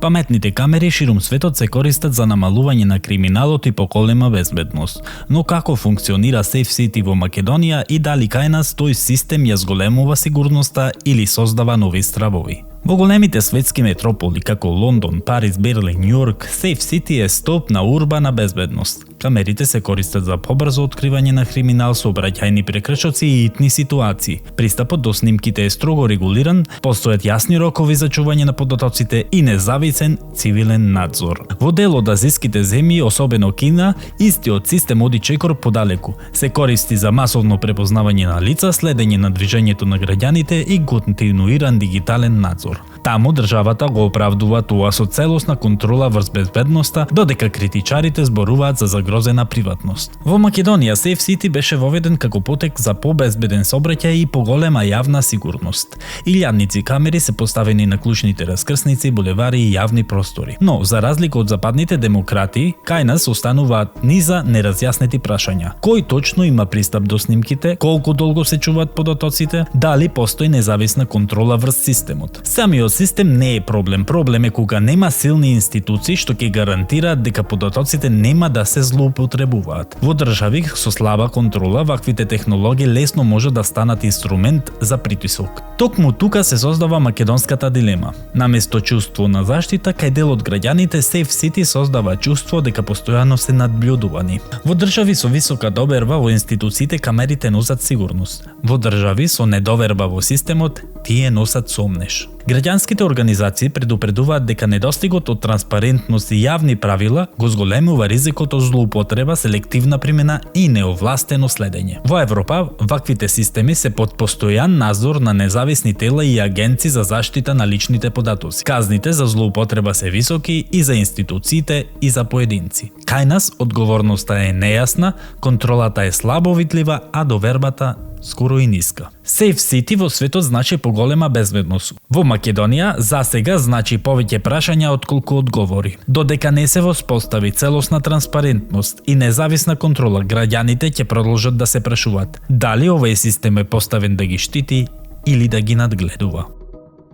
Паметните камери ширум светот се користат за намалување на криминалот и поголема безбедност. Но како функционира Safe City во Македонија и дали кај нас тој систем ја зголемува сигурноста или создава нови стравови? Во големите светски метрополи како Лондон, Париз, Берлин, Њујорк, Safe City е столб на урбана безбедност. Камерите се користат за побрзо откривање на криминал, сообраќајни прекршоци и итни ситуации. Пристапот до снимките е строго регулиран, постојат јасни рокови за чување на податоците и независен цивилен надзор. Во дел од азиските земји, особено Кина, истиот систем оди чекор подалеку. Се користи за масовно препознавање на лица, следење на движењето на граѓаните и континуиран дигитален надзор. Таму државата го оправдува тоа со целосна контрола врз безбедноста, додека критичарите зборуваат за загрозена приватност. Во Македонија Safe City беше воведен како потек за побезбеден сообраќај и поголема јавна сигурност. Илјадници камери се поставени на клучните раскрсници, булевари и јавни простори. Но, за разлика од западните демократи, кај нас остануваат низа неразјаснети прашања. Кој точно има пристап до снимките, колку долго се чуваат податоците, дали постои независна контрола врз системот. Самиот систем не е проблем. Проблем е кога нема силни институции што ќе гарантираат дека податоците нема да се злоупотребуваат. Во држави со слаба контрола, ваквите технологии лесно може да станат инструмент за притисок. Токму тука се создава македонската дилема. Наместо чувство на заштита, кај дел од граѓаните Safe City создава чувство дека постојано се надблюдувани. Во држави со висока доверба во институциите камерите носат сигурност. Во држави со недоверба во системот, тие носат сомнеш. Граѓанските организации предупредуваат дека недостигот од транспарентност и јавни правила го зголемува ризикот од злоупотреба, селективна примена и неовластено следење. Во Европа, ваквите системи се под постојан надзор на независни тела и агенции за заштита на личните податоци. Казните за злоупотреба се високи и за институциите и за поединци. Кај нас одговорноста е нејасна, контролата е слабо видлива, а довербата скоро и ниска. Safe City во светот значи поголема безбедност. Во Македонија засега значи повеќе прашања отколку одговори. Додека не се воспостави целосна транспарентност и независна контрола, граѓаните ќе продолжат да се прашуваат дали овој систем е поставен да ги штити или да ги надгледува.